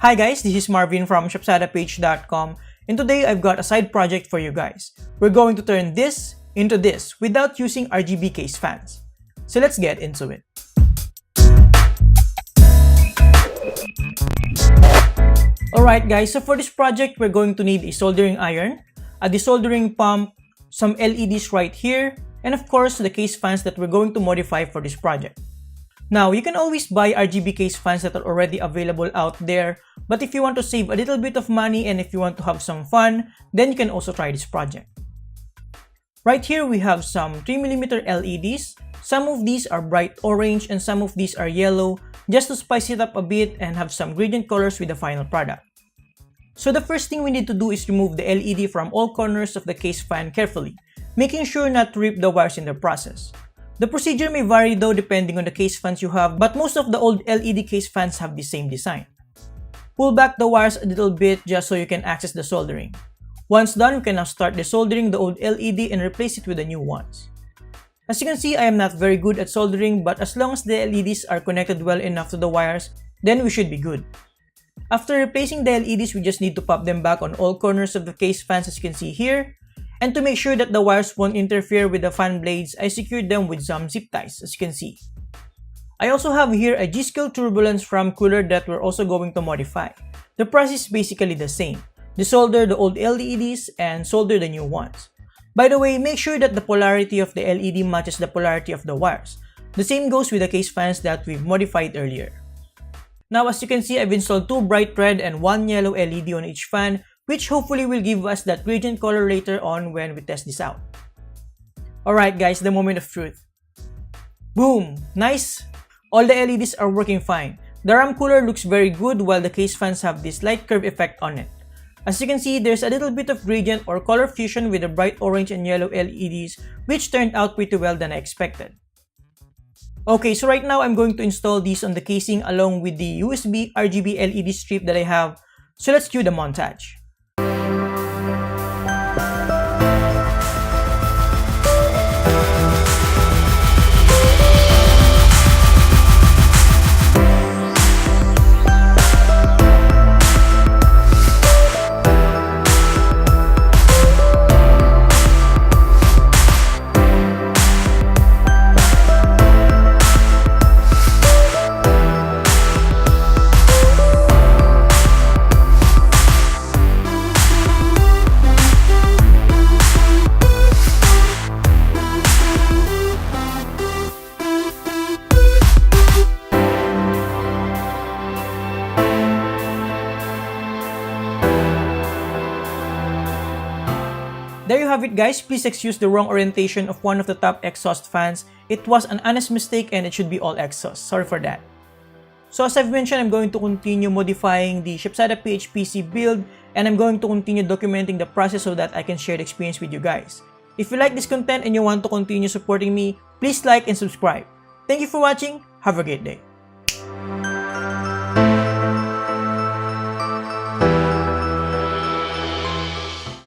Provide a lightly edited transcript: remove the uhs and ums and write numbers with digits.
Hi guys, this is Marvin from shopsadapage.com, and today I've got a side project for you guys. We're going to turn this into this without using RGB case fans. So let's get into it. Alright guys, so for this project we're going to need a soldering iron, a desoldering pump, some LEDs right here, and of course the case fans that we're going to modify for this project. Now, you can always buy RGB case fans that are already available out there, but if you want to save a little bit of money and if you want to have some fun, then you can also try this project. Right here we have some 3mm LEDs. Some of these are bright orange and some of these are yellow, just to spice it up a bit and have some gradient colors with the final product. So the first thing we need to do is remove the LED from all corners of the case fan carefully, making sure not to rip the wires in the process. The procedure may vary though depending on the case fans you have, but most of the old LED case fans have the same design. Pull back the wires a little bit just so you can access the soldering. Once done, we can now start desoldering the old LED and replace it with the new ones. As you can see, I am not very good at soldering, but as long as the LEDs are connected well enough to the wires, then we should be good. After replacing the LEDs, we just need to pop them back on all corners of the case fans as you can see here. And to make sure that the wires won't interfere with the fan blades, I secured them with some zip ties as you can see. I also have here a G-Skill turbulence from cooler that we're also going to modify. The process is basically the same. Desolder the old LEDs and solder the new ones. By the way, make sure that the polarity of the LED matches the polarity of the wires. The same goes with the case fans that we've modified earlier. Now as you can see, I've installed 2 bright red and 1 yellow LED on each fan, which hopefully will give us that gradient color later on when we test this out. Alright guys, the moment of truth. Boom! Nice! All the LEDs are working fine. The RAM cooler looks very good while the case fans have this light curve effect on it. As you can see, there's a little bit of gradient or color fusion with the bright orange and yellow LEDs, which turned out pretty well than I expected. Okay, so right now I'm going to install these on the casing along with the USB RGB LED strip that I have. So let's cue the montage. There you have it guys, please excuse the wrong orientation of one of the top exhaust fans. It was an honest mistake and it should be all exhaust, sorry for that. So as I've mentioned, I'm going to continue modifying the Shopsadapage PC build and I'm going to continue documenting the process so that I can share the experience with you guys. If you like this content and you want to continue supporting me, please like and subscribe. Thank you for watching, have a great day.